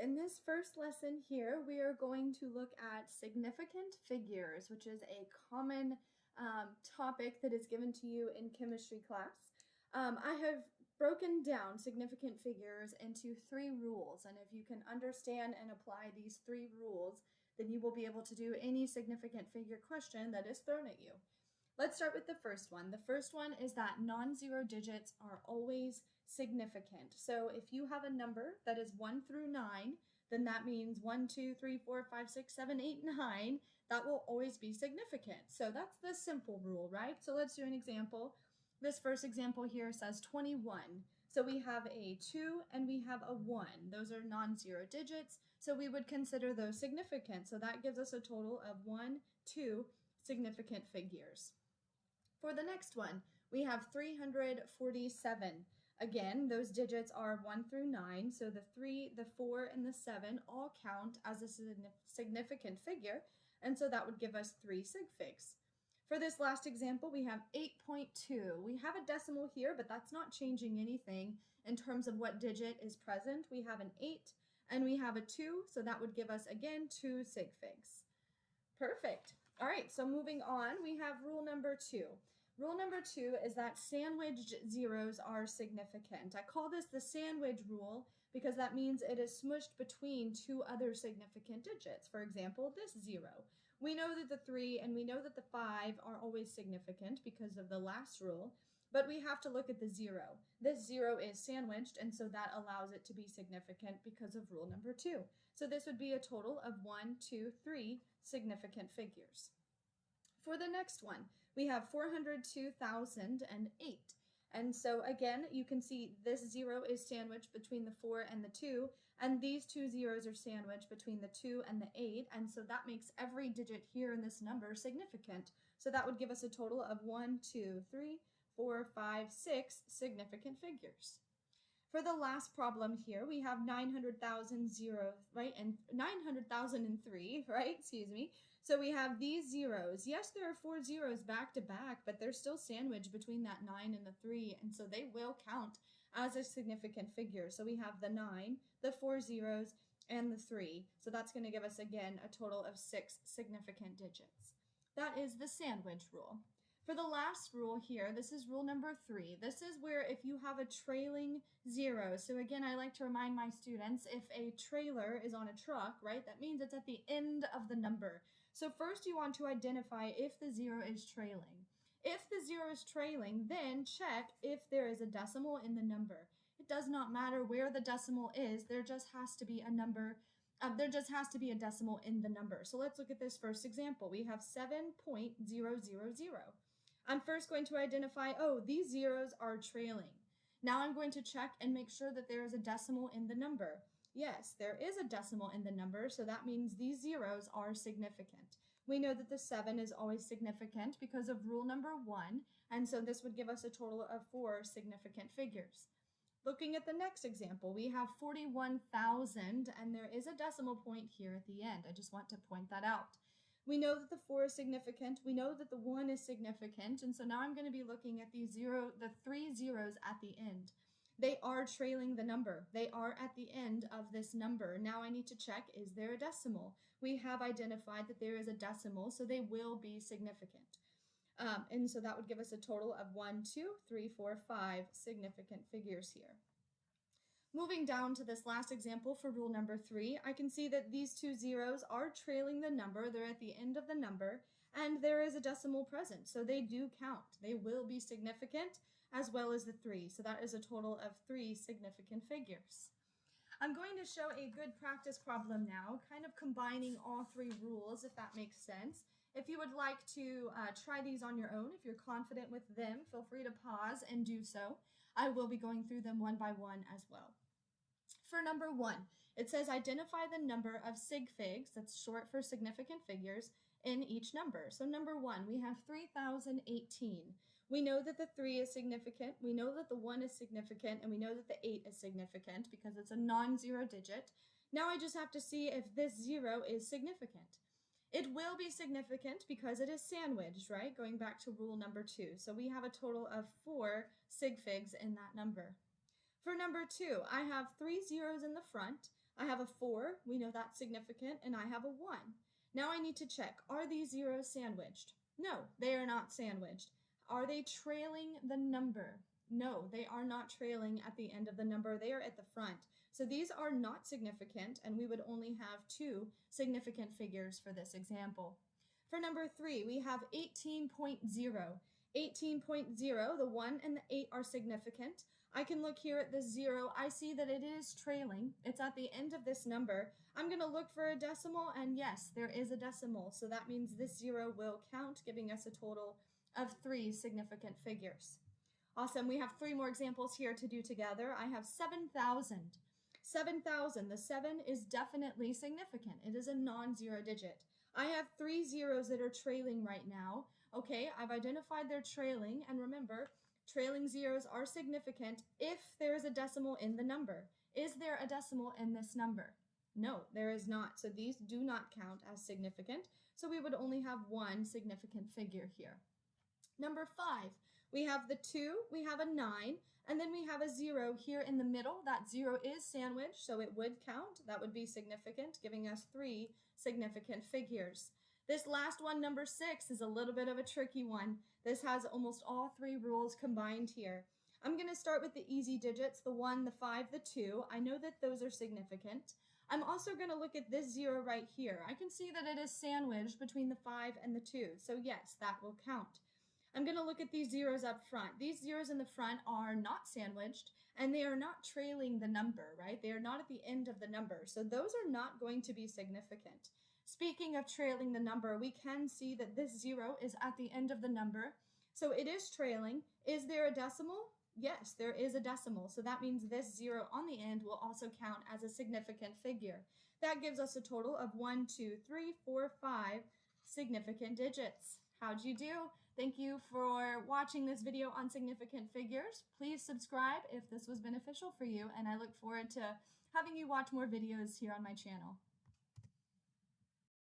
in this first lesson here, we are going to look at significant figures, which is a common topic that is given to you in chemistry class. I have broken down significant figures into 3 rules, and if you can understand and apply these 3 rules, then you will be able to do any significant figure question that is thrown at you. Let's start with the first one. The first one is that non-zero digits are always significant. So if you have a number that is 1 through 9, then that means 1, 2, 3, 4, 5, 6, 7, 8, 9. That will always be significant. So that's the simple rule, right? So let's do an example. This first example here says 21. So we have a 2 and we have a 1. Those are non-zero digits, so we would consider those significant. So that gives us a total of 1, 2 significant figures. For the next one, we have 347. Again, those digits are 1 through 9, so the 3, the 4, and the 7 all count as a significant figure, and so that would give us 3 sig figs. For this last example, we have 8.2. We have a decimal here, but that's not changing anything in terms of what digit is present. We have an 8 and we have a 2, so that would give us, again, 2 sig figs. Perfect. All right, so moving on, we have rule number 2. Rule number 2 is that sandwiched zeros are significant. I call this the sandwich rule because that means it is smushed between 2 other significant digits. For example, this 0. We know that the 3 and we know that the 5 are always significant because of the last rule, but we have to look at the 0. This 0 is sandwiched, and so that allows it to be significant because of rule number 2. So this would be a total of 1, 2, 3 significant figures. For the next one, we have 402,008. And so again, you can see this 0 is sandwiched between the 4 and the 2, and these 2 zeros are sandwiched between the 2 and the 8, and so that makes every digit here in this number significant. So that would give us a total of 1, 2, 3, 4, 5, 6 significant figures. For the last problem here, we have 900,000 zeros, right? And 900,003, right? Excuse me. So we have these zeros. Yes, there are 4 zeros back to back, but they're still sandwiched between that 9 and the 3, and so they will count as a significant figure. So we have the 9, the 4 zeros, and the 3. So that's going to give us, again, a total of 6 significant digits. That is the sandwich rule. For the last rule here, this is rule number 3. This is where if you have a trailing 0, so again, I like to remind my students, if a trailer is on a truck, right, that means it's at the end of the number. So first you want to identify if the 0 is trailing. If the 0 is trailing, then check if there is a decimal in the number. It does not matter where the decimal is, there just has to be a number. There just has to be a decimal in the number. So let's look at this first example. We have 7.000. I'm first going to identify, oh, these zeros are trailing. Now I'm going to check and make sure that there is a decimal in the number. Yes, there is a decimal in the number, so that means these zeros are significant. We know that the 7 is always significant because of rule number 1, and so this would give us a total of 4 significant figures. Looking at the next example, we have 41,000, and there is a decimal point here at the end. I just want to point that out. We know that the 4 is significant. We know that the 1 is significant. And so now I'm going to be looking at the 3 zeros at the end. They are trailing the number. They are at the end of this number. Now I need to check, is there a decimal? We have identified that there is a decimal, so they will be significant. And so that would give us a total of 1, 2, 3, 4, 5 significant figures here. Moving down to this last example for rule number 3, I can see that these 2 zeros are trailing the number. They're at the end of the number, and there is a decimal present, so they do count. They will be significant, as well as the 3. So that is a total of 3 significant figures. I'm going to show a good practice problem now, kind of combining all 3 rules, if that makes sense. If you would like to try these on your own, if you're confident with them, feel free to pause and do so. I will be going through them one by one as well. For number 1, it says identify the number of sig figs, that's short for significant figures, in each number. So number 1, we have 3,018. We know that the 3 is significant, we know that the 1 is significant, and we know that the 8 is significant because it's a non-zero digit. Now I just have to see if this 0 is significant. It will be significant because it is sandwiched, right? Going back to rule number 2. So we have a total of 4 sig figs in that number. For number 2, I have 3 zeros in the front, I have a 4, we know that's significant, and I have a 1. Now I need to check, are these zeros sandwiched? No, they are not sandwiched. Are they trailing the number? No, they are not trailing at the end of the number, they are at the front. So these are not significant, and we would only have 2 significant figures for this example. For number 3, we have 18.0. 18.0, the 1 and the 8 are significant. I can look here at this 0. I see that it is trailing. It's at the end of this number. I'm going to look for a decimal, and yes, there is a decimal. So that means this 0 will count, giving us a total of 3 significant figures. Awesome. We have 3 more examples here to do together. I have 7,000. 7,000. The 7 is definitely significant. It is a non-zero digit. I have 3 zeros that are trailing right now. Okay, I've identified they're trailing, and remember, trailing zeros are significant if there is a decimal in the number. Is there a decimal in this number? No, there is not. So these do not count as significant. So we would only have 1 significant figure here. Number 5, we have the 2, we have a 9, and then we have a 0 here in the middle. That 0 is sandwiched, so it would count. That would be significant, giving us 3 significant figures. This last one, number 6, is a little bit of a tricky one. This has almost all 3 rules combined here. I'm going to start with the easy digits, the 1, the 5, the 2. I know that those are significant. I'm also going to look at this 0 right here. I can see that it is sandwiched between the 5 and the 2, so yes, that will count. I'm going to look at these zeros up front. These zeros in the front are not sandwiched, and they are not trailing the number, right? They are not at the end of the number, so those are not going to be significant. Speaking of trailing the number, we can see that this 0 is at the end of the number, so it is trailing. Is there a decimal? Yes, there is a decimal, so that means this 0 on the end will also count as a significant figure. That gives us a total of 1, 2, 3, 4, 5 significant digits. How'd you do? Thank you for watching this video on significant figures. Please subscribe if this was beneficial for you, and I look forward to having you watch more videos here on my channel.